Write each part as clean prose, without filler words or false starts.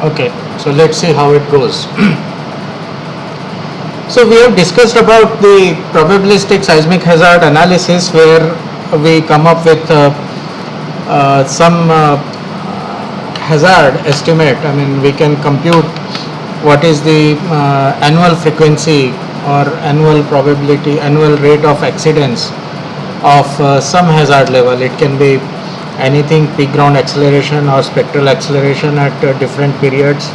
Okay, so let's see how it goes. So we have discussed about the probabilistic seismic hazard analysis, where we come up with some hazard estimate. I mean, we can compute what is the annual frequency or annual probability, annual rate of accidents of some hazard level. It can be anything, peak ground acceleration or spectral acceleration at different periods.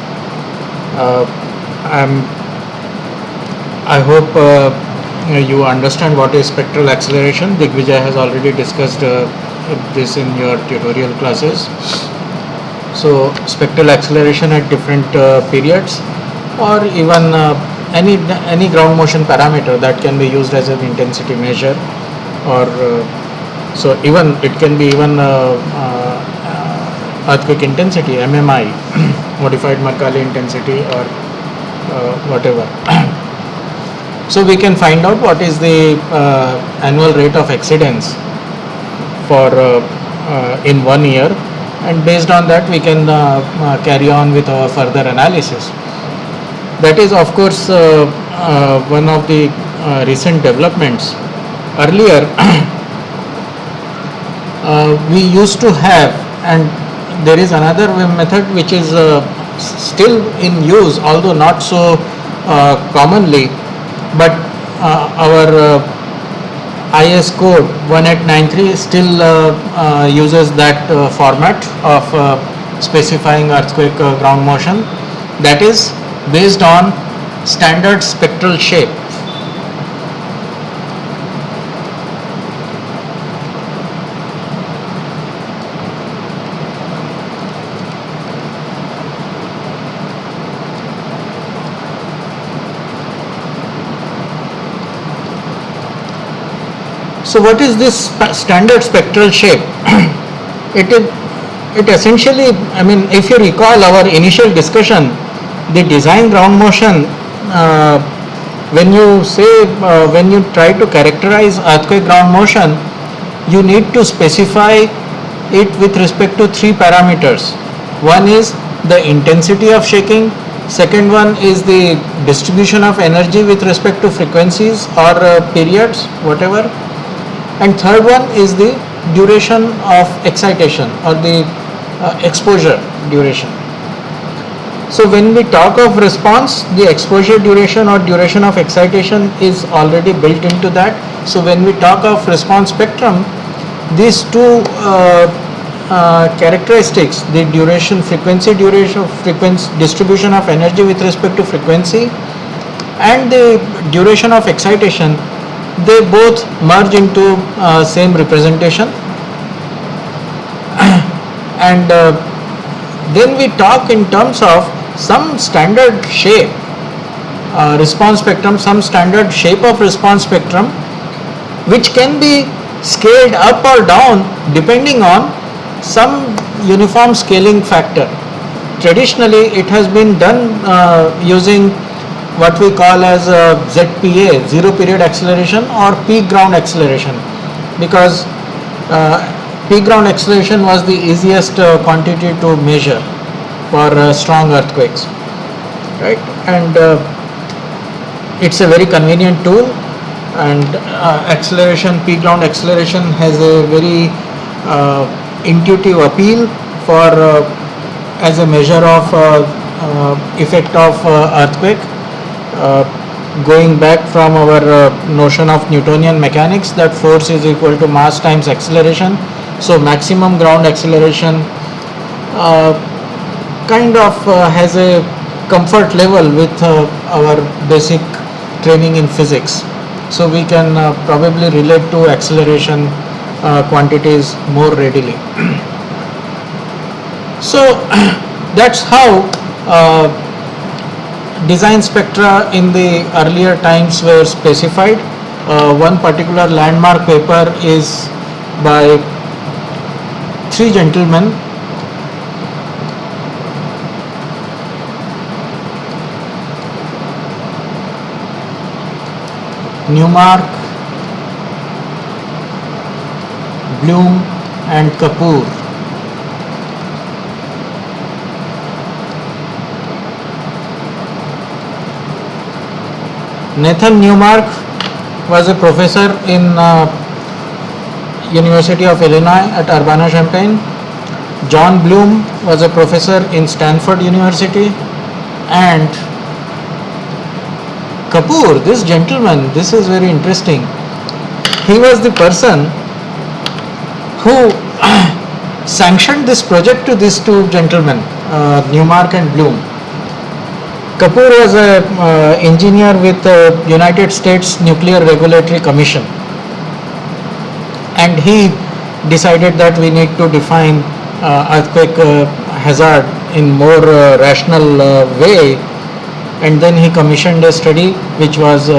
I hope you understand what is spectral acceleration. Digvijay has already discussed this in your tutorial classes. So spectral acceleration at different periods, or even any ground motion parameter that can be used as an intensity measure, or so even it can be even earthquake intensity, MMI, modified Mercalli intensity, or whatever. So we can find out what is the annual rate of accidents for in 1 year, and based on that we can carry on with our further analysis. That is, of course, one of the recent developments. Earlier we used to have, and there is another method which is still in use, although not so commonly, but our IS code 1893 still uses that format of specifying earthquake ground motion, that is based on standard spectral shape. So what is this standard spectral shape? it essentially, I mean, if you recall our initial discussion, the design ground motion, when you say, when you try to characterize earthquake ground motion, you need to specify it with respect to three parameters. One is the intensity of shaking, second one is the distribution of energy with respect to frequencies or periods, whatever, and third one is the duration of excitation or the exposure duration. So when we talk of response, the exposure duration or duration of excitation is already built into that. So when we talk of response spectrum, these two characteristics, the duration, frequency distribution of energy with respect to frequency, and the duration of excitation, they both merge into same representation. And then we talk in terms of some standard shape, response spectrum, some standard shape of response spectrum, which can be scaled up or down depending on some uniform scaling factor. Traditionally, it has been done using what we call as ZPA, zero period acceleration, or peak ground acceleration, because peak ground acceleration was the easiest quantity to measure for strong earthquakes, right? And it's a very convenient tool, and acceleration, peak ground acceleration has a very intuitive appeal for as a measure of effect of earthquake. Going back from our notion of Newtonian mechanics, that force is equal to mass times acceleration. So maximum ground acceleration kind of has a comfort level with our basic training in physics. So we can probably relate to acceleration quantities more readily. So that's how design spectra in the earlier times were specified. One particular landmark paper is by three gentlemen, Newmark, Bloom and Kapoor. Nathan Newmark was a professor in University of Illinois at Urbana-Champaign. John Bloom was a professor in Stanford University, and Kapoor, this gentleman, this is very interesting. He was the person who sanctioned this project to these two gentlemen, Newmark and Bloom. Kapoor was an engineer with the United States Nuclear Regulatory Commission, and he decided that we need to define earthquake hazard in more rational way, and then he commissioned a study which was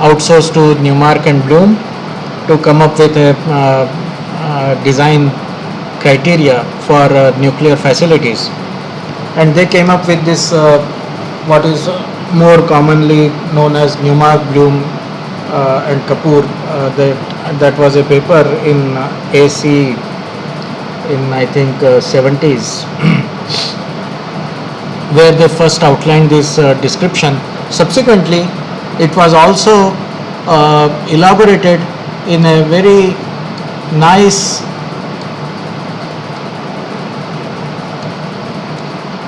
outsourced to Newmark and Bloom to come up with a design criteria for nuclear facilities. And they came up with this what is more commonly known as Newmark, Bloom and Kapoor. That was a paper in AC in I think 70s where they first outlined this description. Subsequently, it was also elaborated in a very nice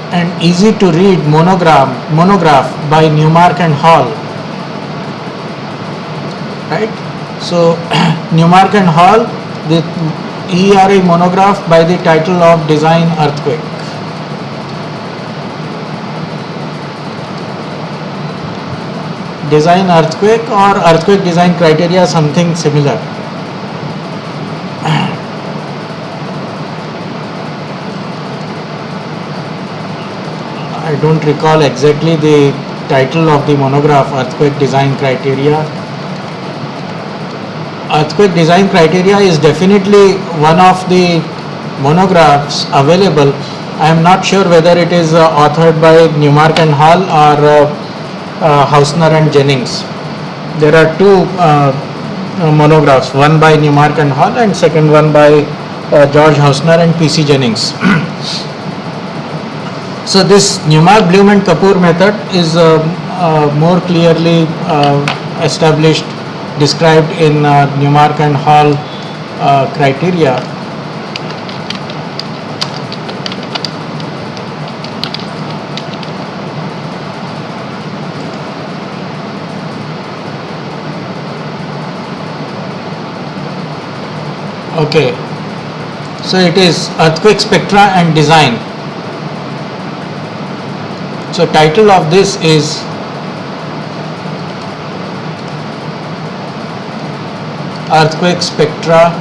and easy to read monograph by Newmark and Hall, right? So Newmark and Hall, the ERA monograph by the title of Design Earthquake. Design earthquake or earthquake design criteria, something similar. I don't recall exactly the title of the monograph, Earthquake Design Criteria. Earthquake Design Criteria is definitely one of the monographs available. I am not sure whether it is authored by Newmark and Hall or Hausner and Jennings. There are two monographs, one by Newmark and Hall and second one by George Hausner and P.C. Jennings. So this Newmark, Bloom and Kapoor method is more clearly established, described in Newmark and Hall criteria. Okay, so it is earthquake spectra and design. So title of this is Earthquake Spectra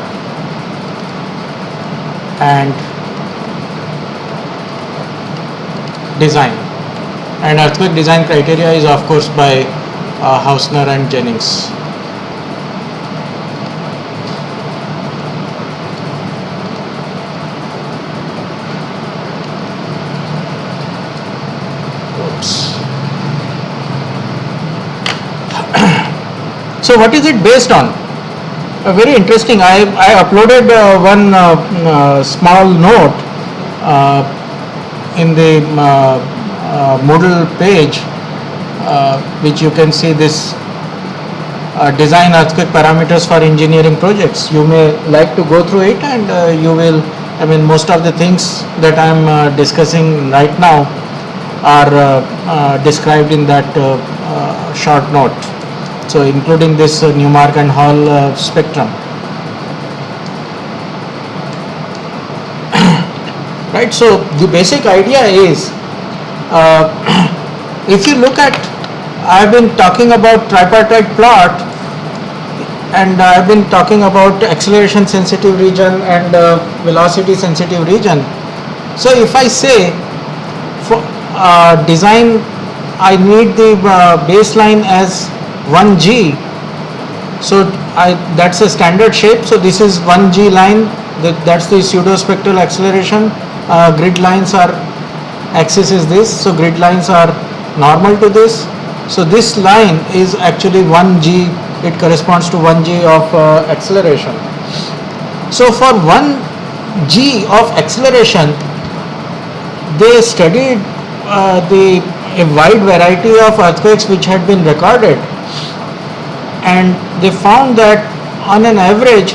and Design, and earthquake design criteria is of course by Hausner and Jennings. So what is it based on? Very interesting. I uploaded one small note in the Moodle page, which you can see this design earthquake parameters for engineering projects. You may like to go through it, and you will, I mean, most of the things that I am discussing right now are described in that short note. So including this Newmark and Hall spectrum. Right, so the basic idea is, if you look at, I've been talking about tripartite plot, and I've been talking about acceleration sensitive region and velocity sensitive region. So if I say for design, I need the baseline as 1G, so that's a standard shape. So this is 1G line, that's the pseudo-spectral acceleration. Grid lines are, axis is this, so grid lines are normal to this. So this line is actually 1G, it corresponds to 1G of acceleration. So for 1G of acceleration, they studied the a wide variety of earthquakes which had been recorded, and they found that on an average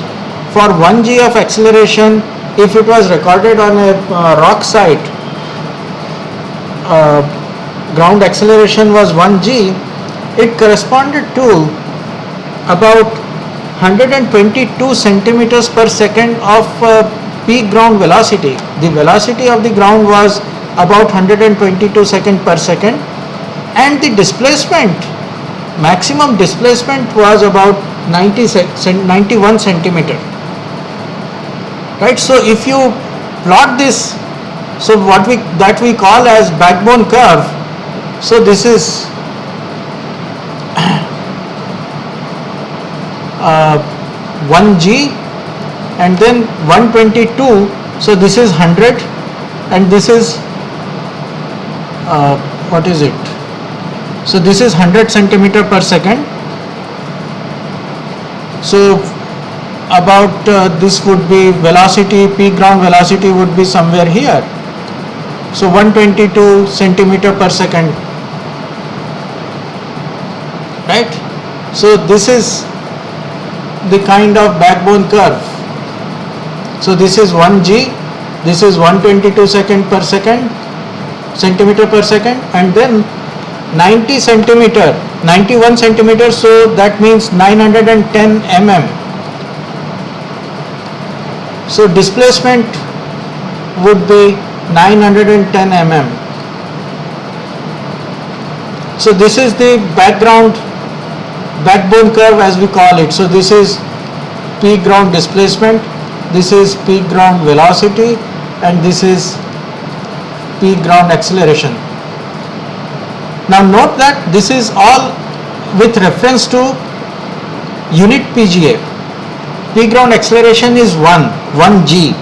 for 1 g of acceleration, if it was recorded on a rock site, ground acceleration was 1 g, it corresponded to about 122 centimeters per second of peak ground velocity. The velocity of the ground was about 122 second per second, and the displacement, maximum displacement was about 91 centimeter. Right, so if you plot this, so what we call as backbone curve, so this is 1 g, and then 122, so this is 100, and this is what is it, so this is 100 centimeter per second. So about this would be velocity, peak ground velocity would be somewhere here, so 122 centimeter per second, right? So this is the kind of backbone curve. So this is 1 g, this is 122 centimeter per second, and then 91 centimeter, so that means 910 mm. So displacement would be 910 mm. So this is the backbone curve as we call it. So this is peak ground displacement, this is peak ground velocity, and this is peak ground acceleration. Now note that this is all with reference to unit PGA. Peak ground acceleration is 1 g.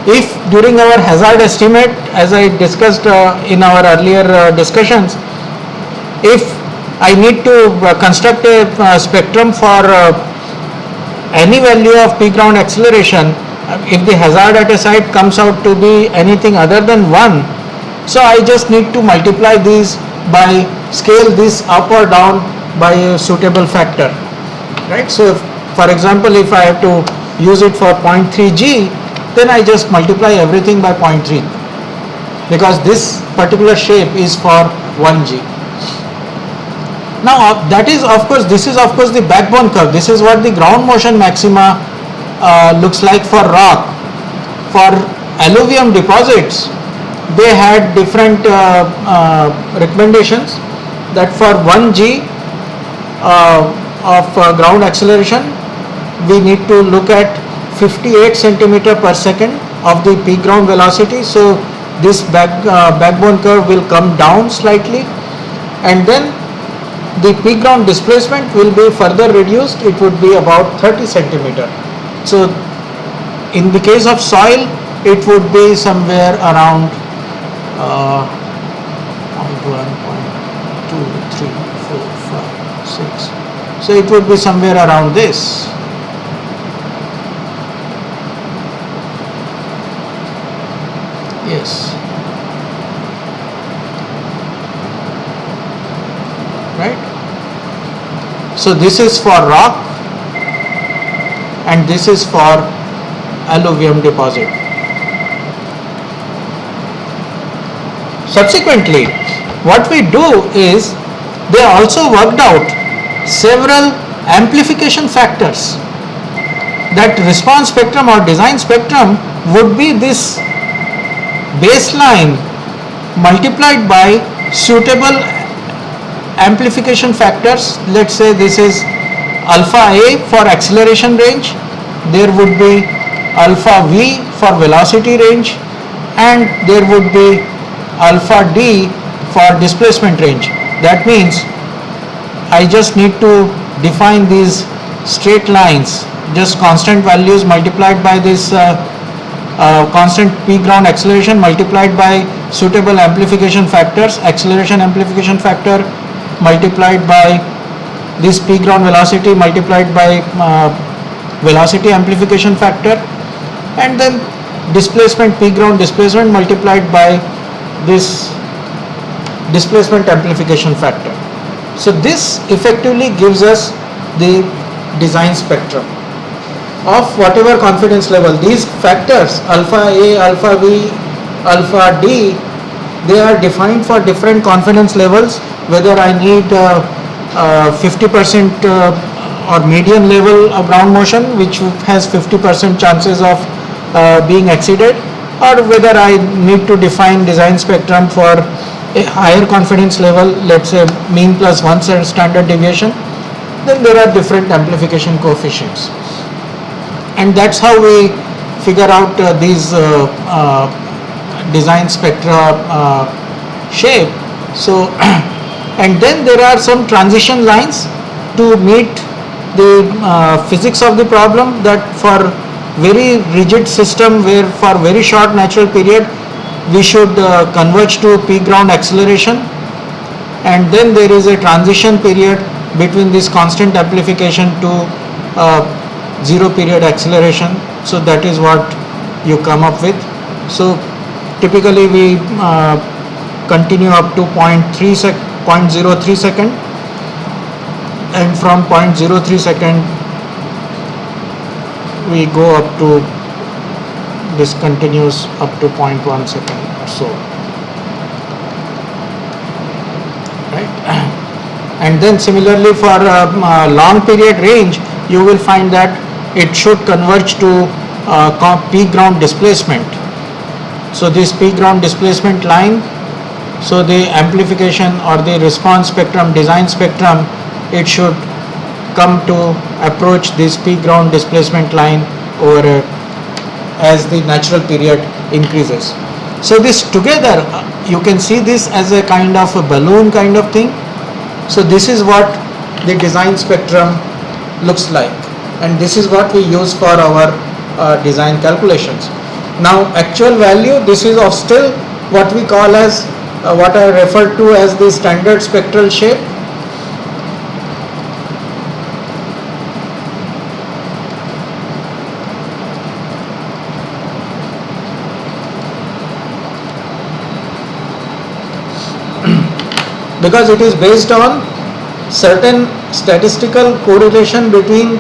If during our hazard estimate, as I discussed in our earlier discussions, if I need to construct a spectrum for any value of peak ground acceleration, if the hazard at a site comes out to be anything other than 1, so I just need to multiply these by, scale this up or down by a suitable factor, right? So for example, if I have to use it for 0.3 g, then I just multiply everything by 0.3, because this particular shape is for 1 g. Now that is of course, this is of course the backbone curve. This is what the ground motion maxima looks like for rock. For alluvium deposits, they had different recommendations, that for 1 g of ground acceleration, we need to look at 58 centimeter per second of the peak ground velocity. So this backbone curve will come down slightly, and then the peak ground displacement will be further reduced. It would be about 30 centimeter. So in the case of soil, it would be somewhere around 1, 2, 3, 4, 5, 6. So it would be somewhere around this. Yes. Right? So this is for rock, and this is for alluvium deposit. Subsequently, what we do is, they also worked out several amplification factors. That response spectrum or design spectrum would be this baseline multiplied by suitable amplification factors. Let's say this is alpha A for acceleration range, there would be alpha V for velocity range, and there would be alpha D for displacement range. That means I just need to define these straight lines, just constant values multiplied by this constant peak ground acceleration multiplied by suitable amplification factors, acceleration amplification factor multiplied by this peak ground velocity multiplied by velocity amplification factor, and then displacement, peak ground displacement multiplied by this displacement amplification factor. So this effectively gives us the design spectrum of whatever confidence level. These factors alpha A, alpha B, alpha D, they are defined for different confidence levels, whether I need 50% or median level of ground motion which has 50% chances of being exceeded, or whether I need to define design spectrum for a higher confidence level, let's say mean plus 1 standard deviation, then there are different amplification coefficients. And that's how we figure out these design spectra shape. So and then there are some transition lines to meet the physics of the problem, that for very rigid system where for very short natural period we should converge to peak ground acceleration, and then there is a transition period between this constant amplification to zero period acceleration. So that is what you come up with. So typically we continue up to 0.03 second, and from 0.03 second we go up to, this continues up to 0.1 second or so, right? And then similarly for long period range, you will find that it should converge to peak ground displacement. So this peak ground displacement line, so the amplification or the response spectrum, design spectrum, it should come to approach this peak ground displacement line over as the natural period increases. So this together, you can see this as a kind of a balloon kind of thing. So this is what the design spectrum looks like, and this is what we use for our design calculations. Now actual value, this is of still what we call as what I refer to as the standard spectral shape. Because it is based on certain statistical correlation between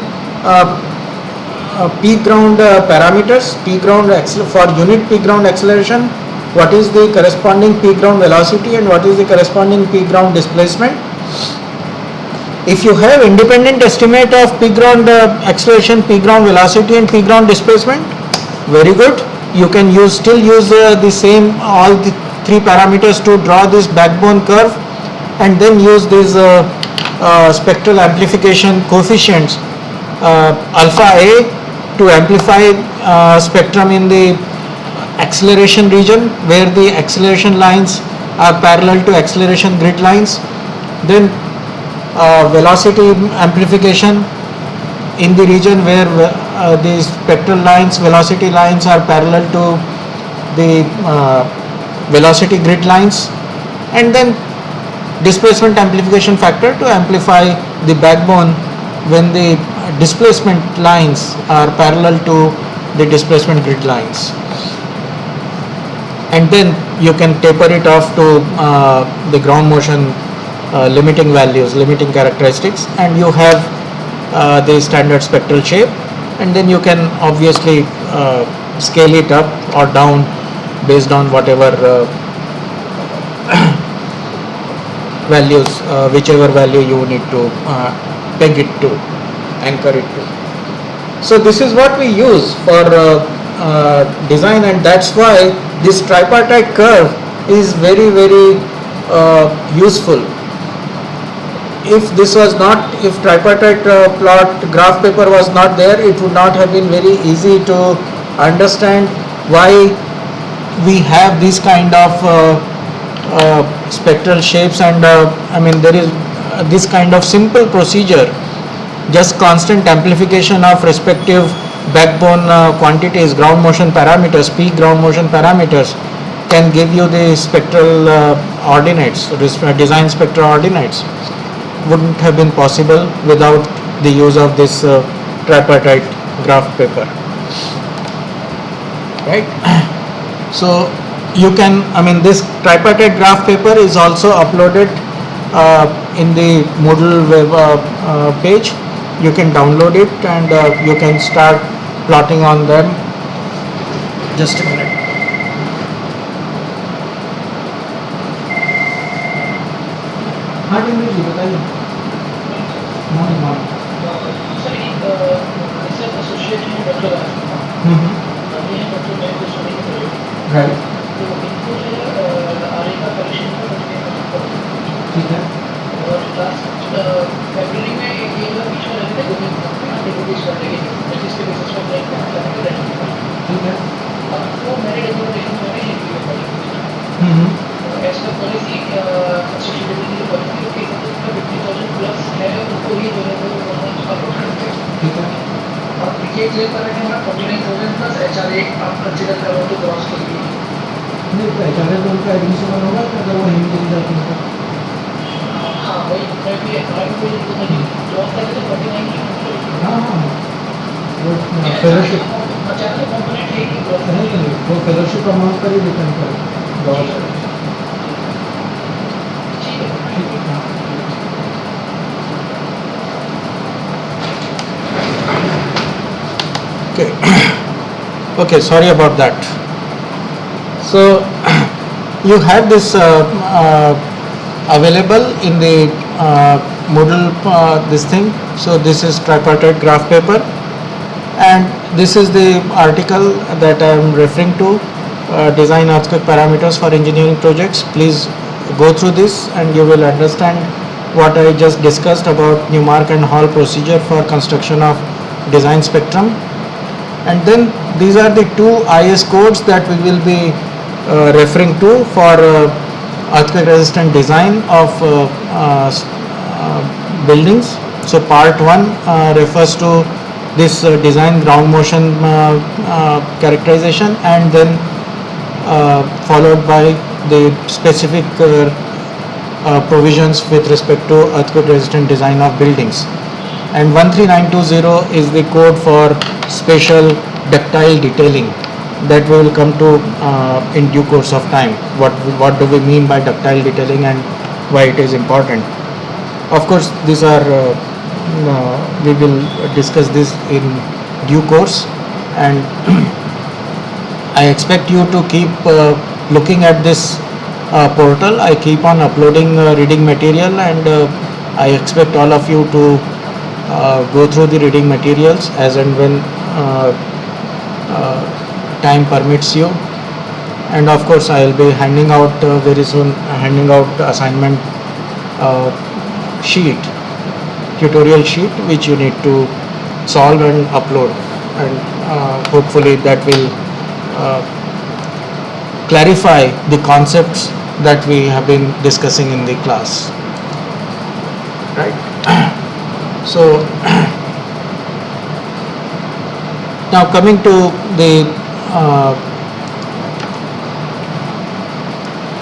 peak ground parameters, peak ground for unit peak ground acceleration, what is the corresponding peak ground velocity and what is the corresponding peak ground displacement. If you have independent estimate of peak ground acceleration, peak ground velocity and peak ground displacement, very good. You can still use the same, all the three parameters to draw this backbone curve, and then use these spectral amplification coefficients alpha A to amplify spectrum in the acceleration region where the acceleration lines are parallel to acceleration grid lines, then velocity amplification in the region where the spectral lines, velocity lines are parallel to the velocity grid lines, and then displacement amplification factor to amplify the backbone when the displacement lines are parallel to the displacement grid lines. And then you can taper it off to the ground motion limiting values, limiting characteristics, and you have the standard spectral shape, and then you can obviously scale it up or down based on whatever values, whichever value you need to peg it to, anchor it to. So this is what we use for design, and that's why this tripartite curve is very, very useful. If this was not, if tripartite plot graph paper was not there, it would not have been very easy to understand why we have this kind of spectral shapes, and I mean there is this kind of simple procedure, just constant amplification of respective backbone quantities, ground motion parameters, peak ground motion parameters, can give you the spectral ordinates, design spectral ordinates. Wouldn't have been possible without the use of this tripartite graph paper, right? So you can, I mean, this tripartite graph paper is also uploaded in the Moodle web page. You can download it and you can start plotting on them. Just a minute. हाँ टिंकू जी बताइए. Morning morning. Right. ठीक है. और last फरवरी में एक ये बीच में रहते थे गोविंद डेप्यूटीज करने के लिए जिसके बेसिस पर मैं काम करने के लिए. ठीक है. अब वो मेरे रिकमेंडेशन में नहीं लिखी है एज पर पॉलिसी सोसाइटी की पॉलिसी के हिसाब से 50,000 प्लस है उनको ही जो है वो अप्रोच करते हैं. ठीक है. अब ये क्लियर कर रहे हैं हमारा 49,000 प्लस HRA आप कंसिडर करो तो क्रॉस के लिए. नहीं तो HRA तो उनका एडमिशन होगा अगर वो हिंदी चली जाती है. हाँ वही मैं भी जॉब करते तो 49. हाँ हाँ वो फेलोशिप अचानक कंपोनेंट है कि क्रॉस नहीं वो फेलोशिप अमाउंट पर ही डिपेंड करेगा. ठीक है. Okay. Okay, sorry about that. So you have this available in the Moodle this thing. So this is tripartite graph paper, and this is the article that I am referring to. Design earthquake parameters for engineering projects. Please go through this and you will understand what I just discussed about Newmark and Hall procedure for construction of design spectrum. And then these are the two IS codes that we will be referring to for earthquake resistant design of buildings. So part 1 refers to this design ground motion characterization, and then followed by the specific provisions with respect to earthquake resistant design of buildings. And 13920 is the code for spatial ductile detailing that we will come to in due course of time. What do we mean by ductile detailing and why it is important? Of course, these are we will discuss this in due course, and I expect you to keep looking at this portal. I keep on uploading reading material, and I expect all of you to go through the reading materials as and when time permits you. And of course I will be handing out very soon assignment sheet, tutorial sheet, which you need to solve and upload, and hopefully that will clarify the concepts that we have been discussing in the class, right? So now coming to the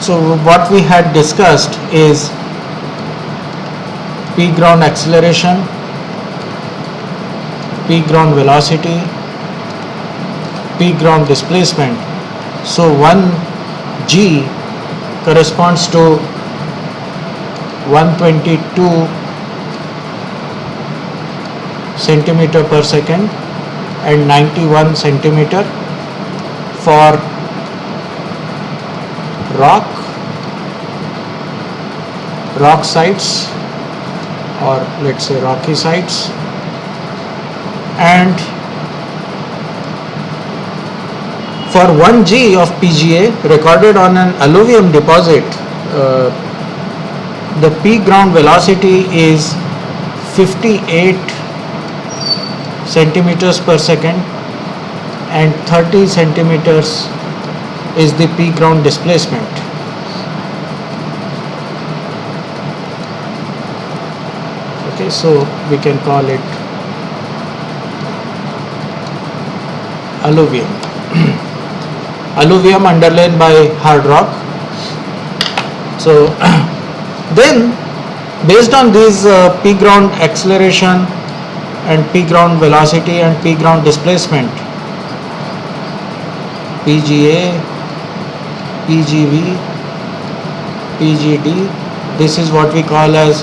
so what we had discussed is P ground acceleration, P ground velocity, P ground displacement. So 1G corresponds to 122 centimeter per second and 91 centimeter for rock sites, or let's say rocky sites, and for 1G of PGA recorded on an alluvium deposit, the P ground velocity is 58 centimeters per second and 30 centimeters is the P ground displacement. Okay, so we can call it alluvium. Alluvium underlain by hard rock. So then based on these P ground acceleration and P ground velocity and P ground displacement, PGA PGV, PGD. This is what we call as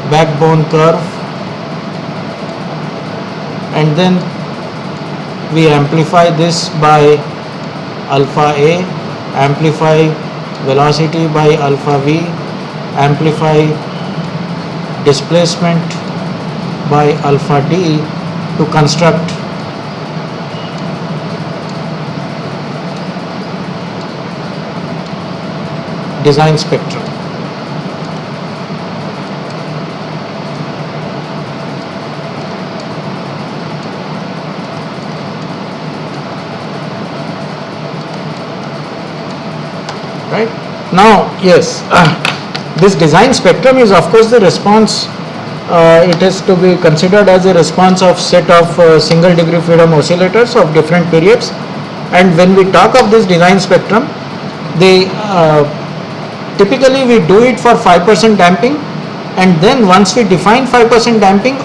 backbone curve, and then we amplify this by alpha A, amplify velocity by alpha V, amplify displacement by alpha D to construct design spectrum. Right now, yes, this design spectrum is of course the response. It is to be considered as a response of set of single degree freedom oscillators of different periods. And when we talk of this design spectrum, they typically we do it for 5% damping, and then once we define 5% damping,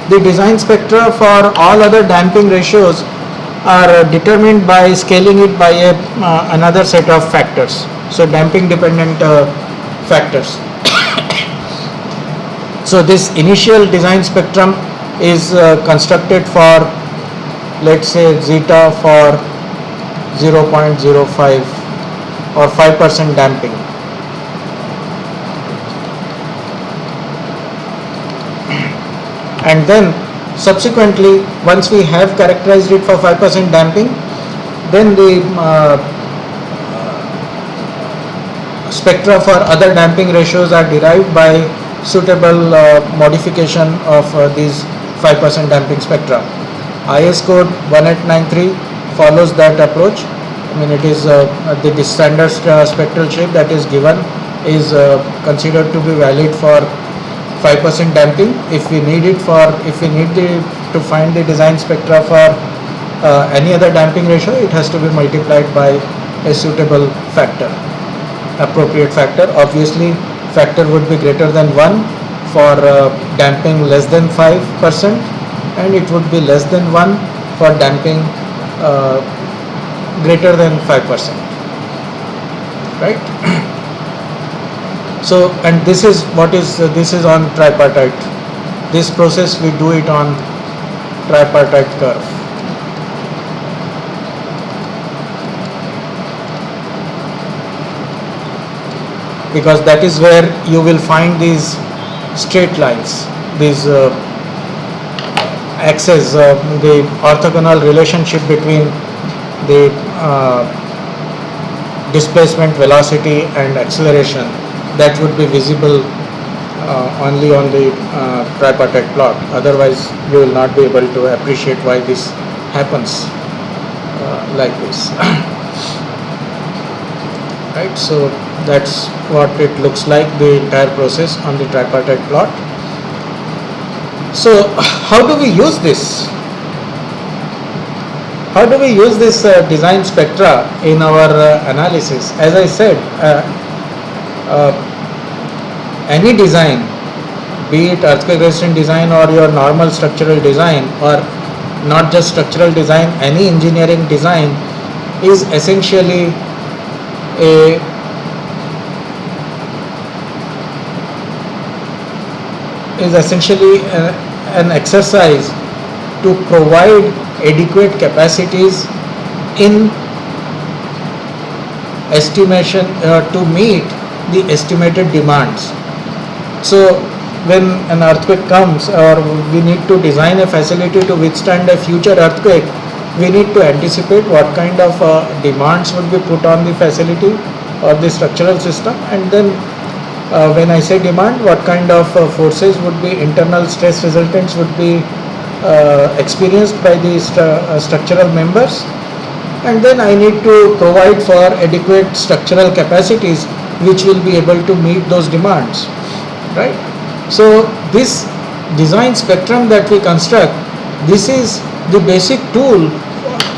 the design spectra for all other damping ratios are determined by scaling it by another set of factors. So damping dependent factors. So this initial design spectrum is constructed for, let's say, zeta for 0.05 or 5% damping. And then subsequently, once we have characterized it for 5% damping, then the spectra for other damping ratios are derived by suitable modification of these 5% damping spectra. IS code 1893 follows that approach. I mean, it is the standard spectral shape that is given is considered to be valid for 5% damping. If we need it for, to find the design spectra for any other damping ratio, it has to be multiplied by a suitable factor, appropriate factor. Obviously, factor would be greater than 1 for damping less than 5%, and it would be less than 1 for damping greater than 5%, right? So, and this is what is this is on tripartite. This process we do it on tripartite curve. Because that is where you will find these straight lines, these axes, the orthogonal relationship between the displacement, velocity and acceleration, that would be visible only on the tripartite plot. Otherwise, you will not be able to appreciate why this happens like this. Right, so that's what it looks like, the entire process on the tripartite plot. So how do we use this? How do we use this design spectra in our analysis? As I said, any design, be it earthquake resistant design or your normal structural design, or not just structural design, any engineering design is essentially an exercise to provide adequate capacities in estimation to meet the estimated demands. So when an earthquake comes, or we need to design a facility to withstand a future earthquake, we need to anticipate what kind of demands would be put on the facility or the structural system, and then when I say demand, what kind of forces would be, internal stress resultants would be experienced by the structural members, and then I need to provide for adequate structural capacities which will be able to meet those demands, right? So this design spectrum that we construct, this is the basic tool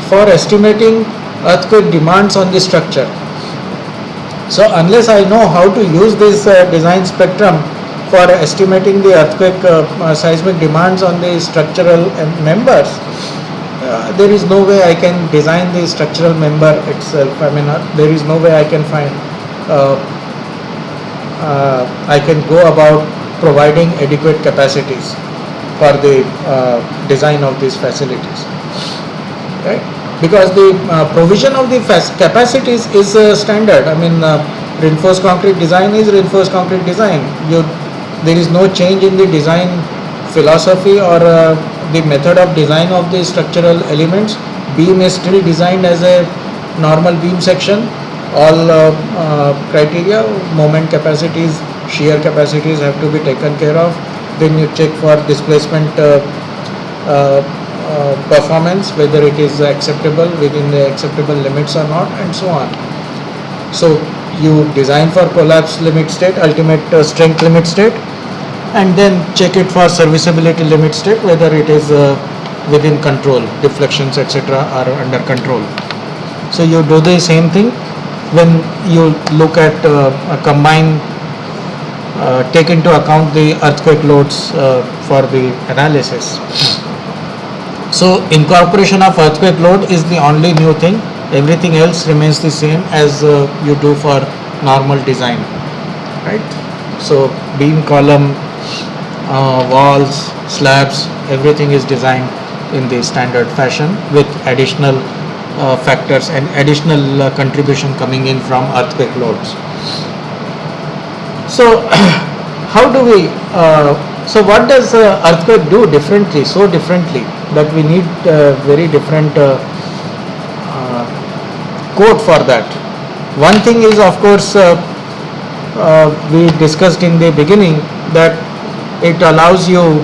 for estimating earthquake demands on the structure. So unless I know how to use this design spectrum for estimating the earthquake seismic demands on the structural members, there is no way I can design the structural member itself. I mean, there is no way I can find, I can go about providing adequate capacities for the design of these facilities, right? Because the provision of the capacities is standard. I mean, reinforced concrete design is reinforced concrete design. There is no change in the design philosophy or the method of design of the structural elements. Beam is still designed as a normal beam section. All criteria, moment capacities, shear capacities have to be taken care of. Then you check for displacement performance, whether it is acceptable within the acceptable limits or not, and so on. So you design for collapse limit state, ultimate strength limit state, and then check it for serviceability limit state, whether it is within control, deflections etc. are under control. So you do the same thing when you look at a combine, take into account the earthquake loads for the analysis. So incorporation of earthquake load is the only new thing. Everything else remains the same as you do for normal design, right? So beam, column, walls, slabs, everything is designed in the standard fashion with additional factors and additional contribution coming in from earthquake loads. So how do we, so what does earthquake do differently, so differently that we need very different code for that? One thing is, of course, we discussed in the beginning that it allows you,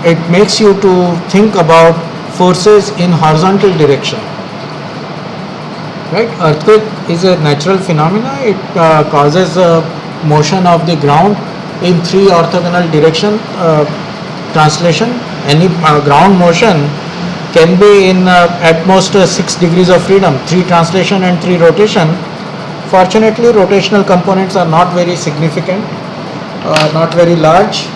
it makes you to think about forces in horizontal direction, right? Earthquake is a natural phenomena. It causes motion of the ground in three orthogonal direction. Translation, any ground motion can be in at most 6 degrees of freedom, 3 translation and 3 rotation. Fortunately, rotational components are not very significant, not very large,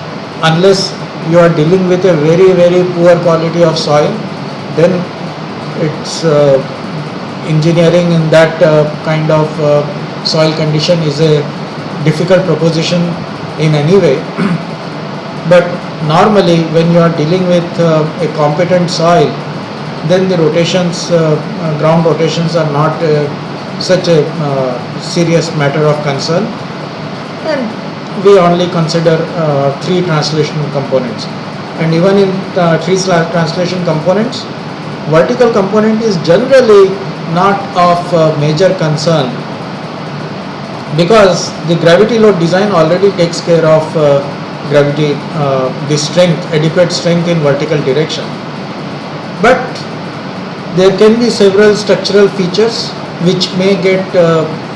unless you are dealing with a very, very poor quality of soil. Then it's engineering in that kind of soil condition is a difficult proposition in any way. But normally when you are dealing with a competent soil, then the rotations, ground rotations are not such a serious matter of concern, and we only consider 3 translation components. And even in 3 translation components, vertical component is generally not of major concern, because the gravity load design already takes care of gravity, the strength, adequate strength in vertical direction. But there can be several structural features which may get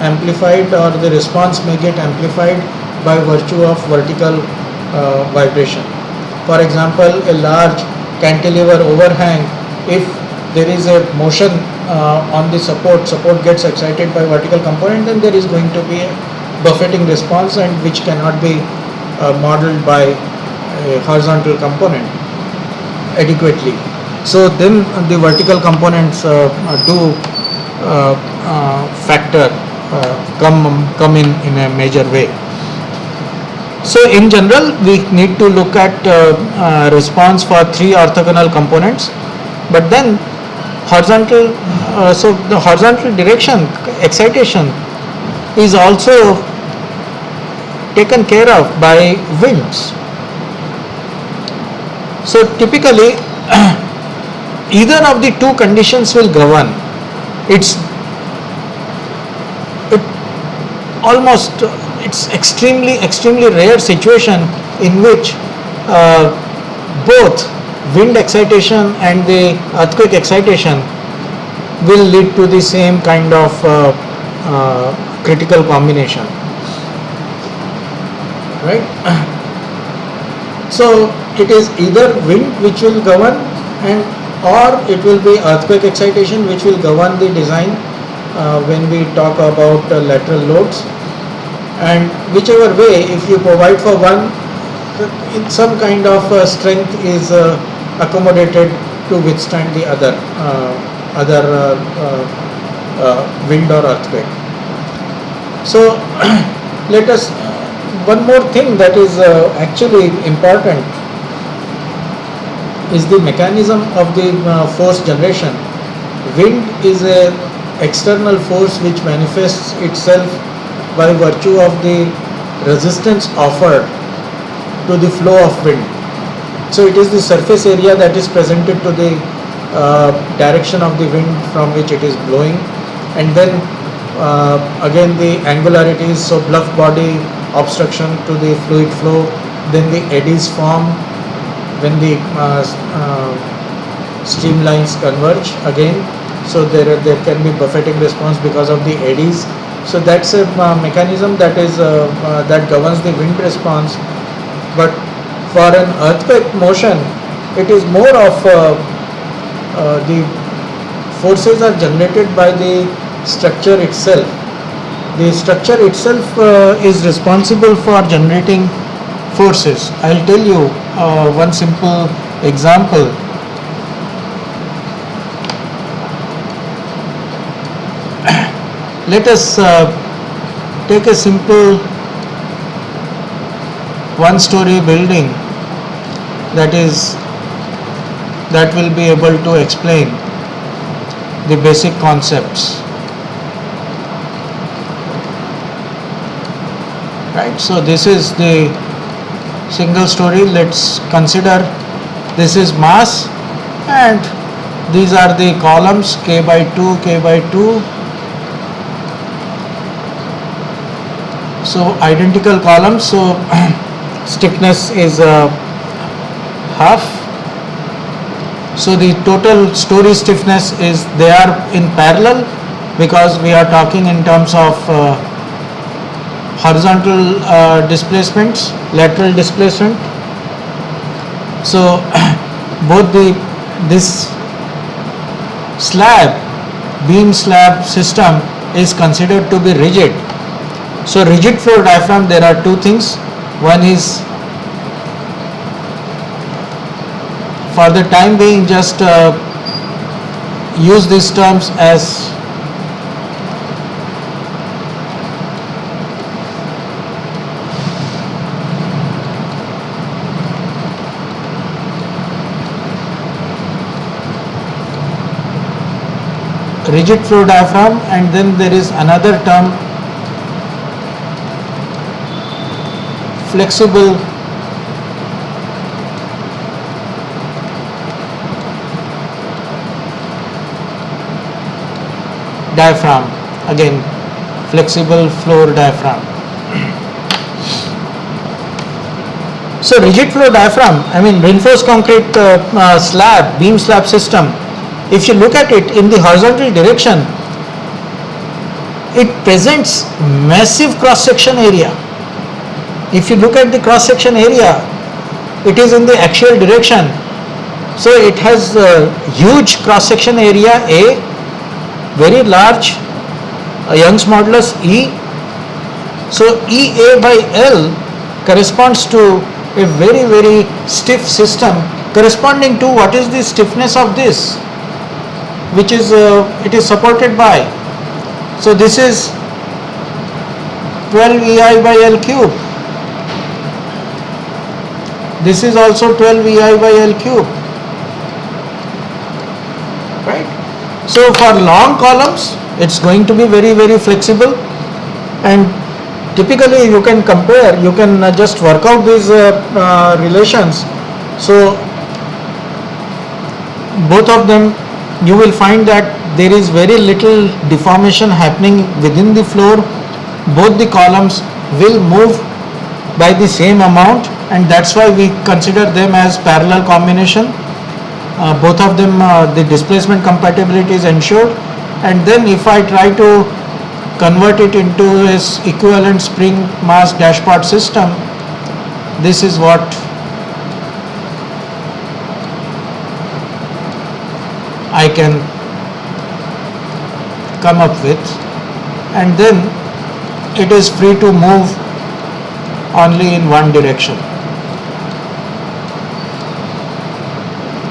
amplified, or the response may get amplified by virtue of vertical vibration. For example, a large cantilever overhang, if there is a motion on the support gets excited by vertical component, then there is going to be a buffeting response, and which cannot be modeled by a horizontal component adequately. So then the vertical components do factor come in a major way. So in general, we need to look at response for 3 orthogonal components, but then horizontal, so the horizontal direction excitation is also taken care of by winds. So typically either of the 2 conditions will govern. It's extremely rare situation in which both wind excitation and the earthquake excitation will lead to the same kind of critical combination, right? So it is either wind which will govern, or it will be earthquake excitation which will govern the design when we talk about lateral loads. And whichever way, if you provide for one, some kind of strength is accommodated to withstand the other wind or earthquake. So let us one more thing that is actually important is the mechanism of the force generation. Wind is a external force which manifests itself by virtue of the resistance offered to the flow of wind. So it is the surface area that is presented to the direction of the wind from which it is blowing, and then again the angularities, so bluff body obstruction to the fluid flow, then the eddies form when the streamlines converge again, so there can be buffeting response because of the eddies. So that's a mechanism that is that governs the wind response. But for an earthquake motion, it is more of the forces are generated by the structure itself. The structure itself is responsible for generating forces. I'll tell you one simple example. Let us take a simple one-story building that will be able to explain the basic concepts. Right, so this is the single story. Let's consider this is mass and these are the columns k by 2, k by 2. So identical columns, so stiffness is half. So the total story stiffness is, they are in parallel because we are talking in terms of horizontal displacements, lateral displacement. So both this beam slab system is considered to be rigid. So rigid floor diaphragm, there are two things. One is, for the time being, just use these terms as rigid floor diaphragm, and then there is another term, flexible diaphragm, again flexible floor diaphragm. So rigid floor diaphragm, I mean reinforced concrete slab, beam slab system, if you look at it in the horizontal direction, it presents massive cross section area. If you look at the cross section area, it is in the axial direction. So it has a huge cross section area A, very large, Young's modulus E. So EA by L corresponds to a very, very stiff system corresponding to what is the stiffness of this, which is it is supported by. So this is 12 EI by L cube. This is also 12 EI by L cube. Right? So for long columns, it's going to be very, very flexible, and typically you can compare, you can just work out these relations. So both of them, you will find that there is very little deformation happening within the floor. Both the columns will move by the same amount, and that's why we consider them as parallel combination. Both of them, the displacement compatibility is ensured, and then if I try to convert it into its equivalent spring mass dashpot system, this is what I can come up with, and then it is free to move only in one direction.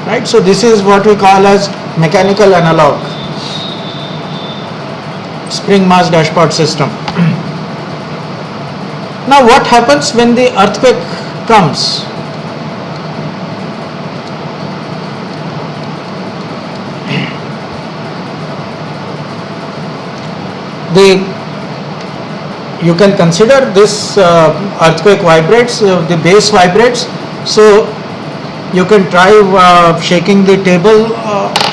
Right? right? So this is what we call as mechanical analog spring mass dashpot system. Now what happens when the earthquake comes? You can consider this earthquake vibrates, the base vibrates, so you can try shaking the table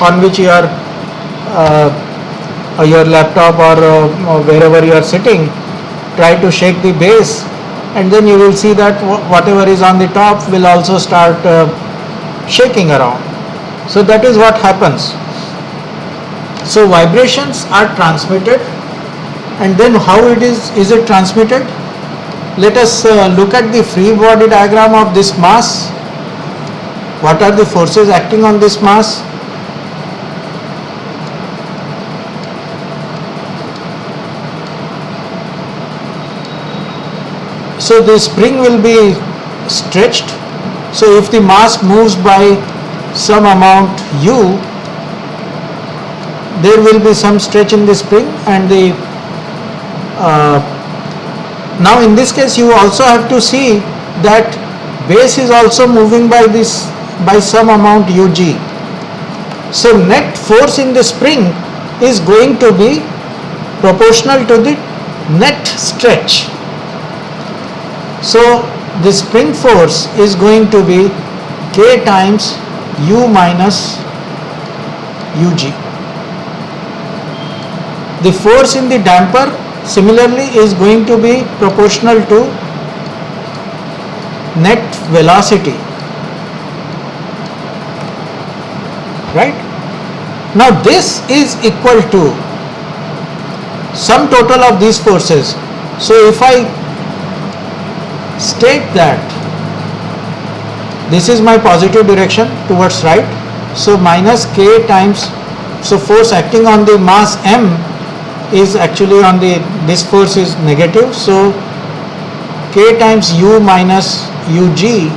on which you are your laptop or wherever you are sitting. Try to shake the base, and then you will see that whatever is on the top will also start shaking around. So that is what happens. So vibrations are transmitted, and then how is it transmitted? Let us look at the free body diagram of this mass. What are the forces acting on this mass? So the spring will be stretched. So if the mass moves by some amount u, there will be some stretch in the spring, and the now in this case you also have to see that base is also moving by some amount ug. So net force in the spring is going to be proportional to the net stretch. So the spring force is going to be K times u minus ug. The force in the damper similarly is going to be proportional to net velocity, right? Now this is equal to sum total of these forces. So if I state that this is my positive direction towards right, so minus K times, so force acting on the mass M is actually on this force is negative, so K times u minus ug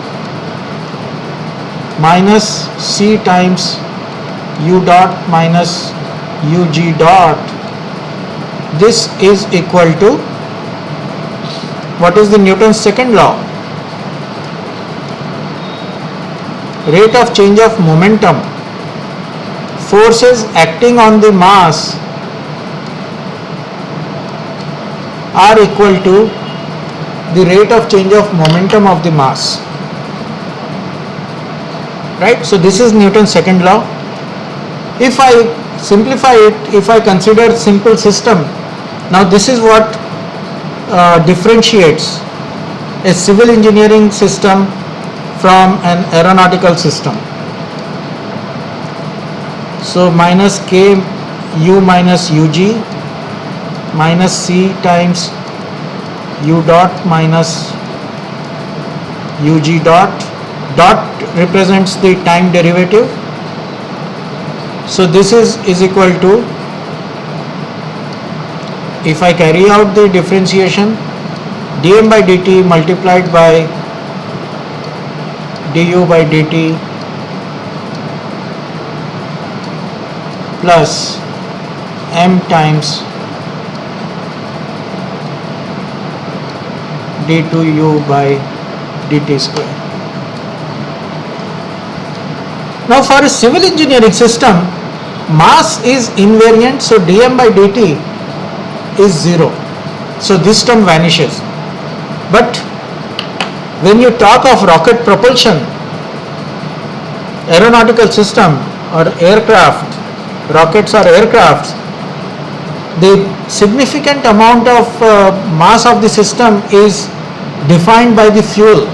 minus C times u dot minus ug dot, this is equal to, what is the Newton's second law? Rate of change of momentum. Forces acting on the mass are equal to the rate of change of momentum of the mass, right? So this is Newton's second law. If I simplify it, if I consider simple system, now this is what differentiates a civil engineering system from an aeronautical system. So minus K u minus ug minus C times u dot minus ug dot, dot represents the time derivative. So this is equal to, if I carry out the differentiation, dm by dt multiplied by du by dt plus m times d2u by dt square. Now for a civil engineering system, mass is invariant, so dm by dt is 0. So this term vanishes. But when you talk of rocket propulsion, aeronautical system or aircraft, rockets or aircrafts, the significant amount of mass of the system is defined by the fuel,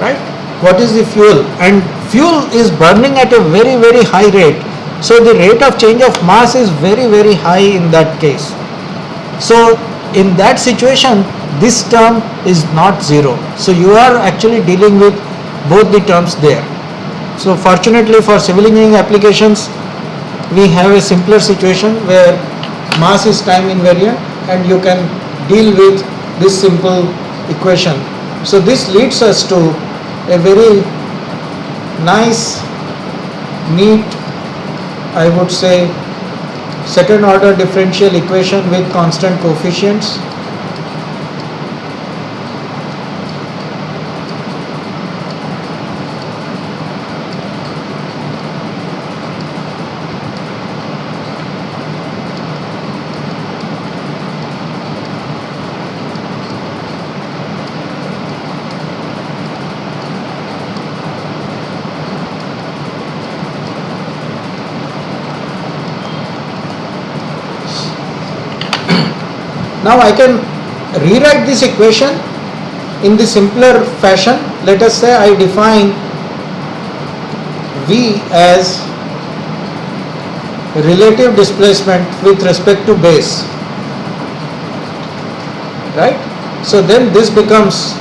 right? What is the fuel? And fuel is burning at a very, very high rate. So the rate of change of mass is very, very high in that case. So in that situation, this term is not 0. So you are actually dealing with both the terms there. So fortunately for civil engineering applications, we have a simpler situation where mass is time invariant and you can deal with this simple equation. So this leads us to a very nice, neat, I would say, second order differential equation with constant coefficients. Now I can rewrite this equation in the simpler fashion. Let us say I define V as relative displacement with respect to base, right? So then this becomes,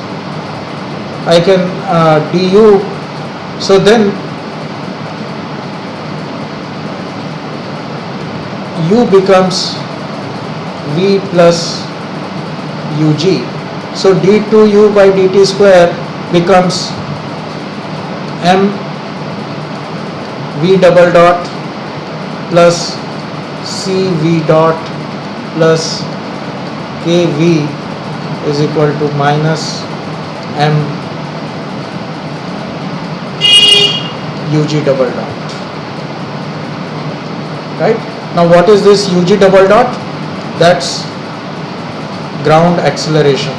I can du, so then u becomes V plus ug. So d2u by dt square becomes m v double dot plus c v dot plus k v is equal to minus m ug double dot. Right? Now what is this ug double dot? That's ground acceleration.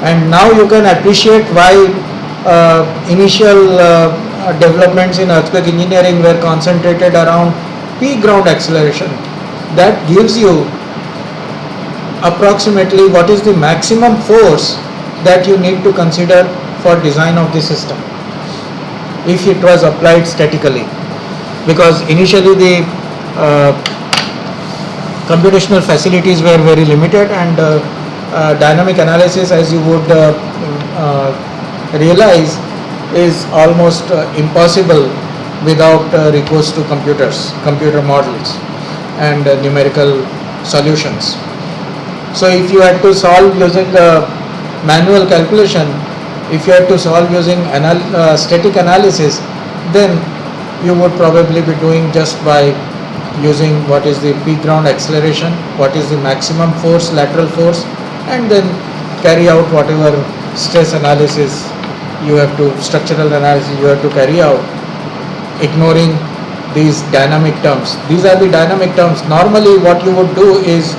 And now you can appreciate why initial developments in earthquake engineering were concentrated around P ground acceleration. That gives you approximately what is the maximum force that you need to consider for design of the system if it was applied statically. Because initially the computational facilities were very limited, and dynamic analysis, as you would realize, is almost impossible without recourse to computer models and numerical solutions. So if you had to solve using manual calculation, if you had to solve using static analysis, then you would probably be doing just by using what is the P ground acceleration, what is the maximum force, lateral force, and then carry out whatever stress analysis you have to, structural analysis you have to carry out, ignoring these dynamic terms. These are the dynamic terms. Normally what you would do is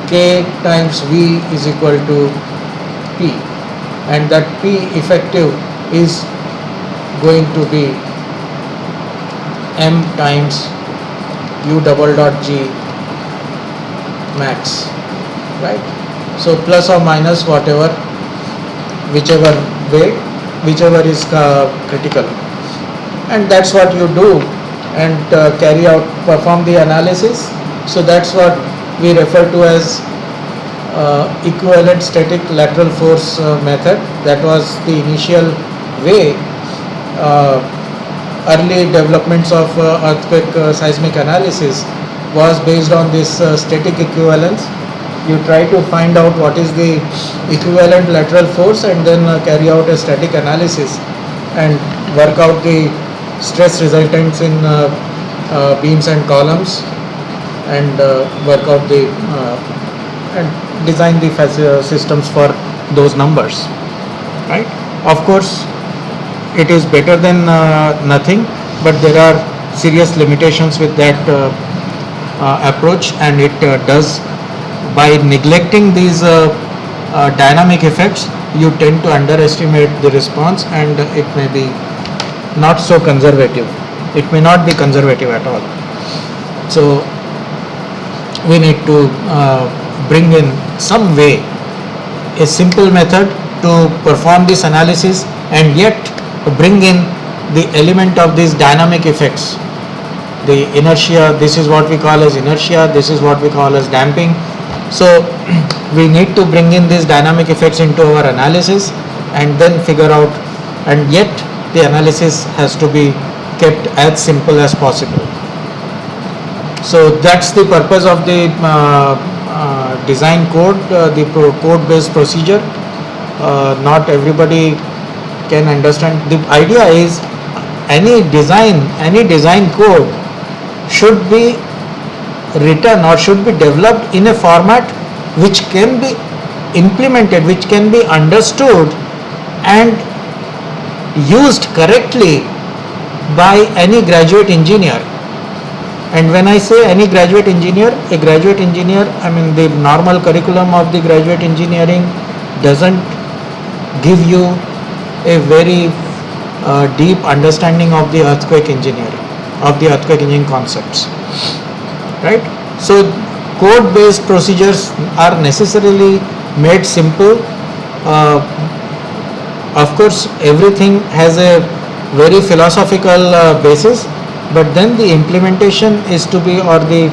K times V is equal to P, and that P effective is going to be M times U double dot G max, right? So plus or minus whatever, whichever way, whichever is critical, and that's what you do, and carry out, perform the analysis. So that's what we refer to as equivalent static lateral force method. That was the initial way. Early developments of earthquake seismic analysis was based on this static equivalence. You try to find out what is the equivalent lateral force, and then carry out a static analysis and work out the stress resultants in beams and columns, and work out the and design the systems for those numbers, right? Of course, it is better than nothing, but there are serious limitations with that approach, and it does, by neglecting these dynamic effects, you tend to underestimate the response, and it may be not so conservative. It may not be conservative at all. So we need to bring in some way, a simple method to perform this analysis, and yet bring in the element of these dynamic effects. The inertia, this is what we call as inertia, this is what we call as damping. So we need to bring in these dynamic effects into our analysis, and then figure out, and yet the analysis has to be kept as simple as possible. So that's the purpose of the design code, the code based procedure. not everybody can understand. The idea is any design code should be written or should be developed in a format which can be implemented, which can be understood and used correctly by any graduate engineer. And when I say any graduate engineer, a graduate engineer, I mean the normal curriculum of the graduate engineering doesn't give you a very deep understanding of the earthquake engineering, of the earthquake engineering concepts, right? So code based procedures are necessarily made simple. Of course everything has a very philosophical basis, but then the implementation is to be, or the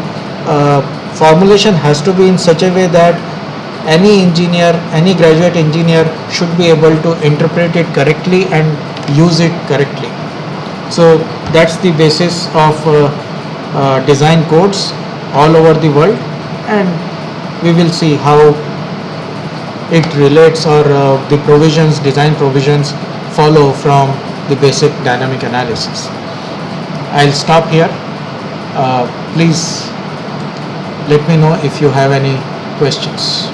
formulation has to be in such a way that any engineer, any graduate engineer should be able to interpret it correctly and use it correctly. So that's the basis of design codes all over the world, and we will see how it relates, or the provisions, design provisions follow from the basic dynamic analysis. I'll stop here. Please let me know if you have any questions.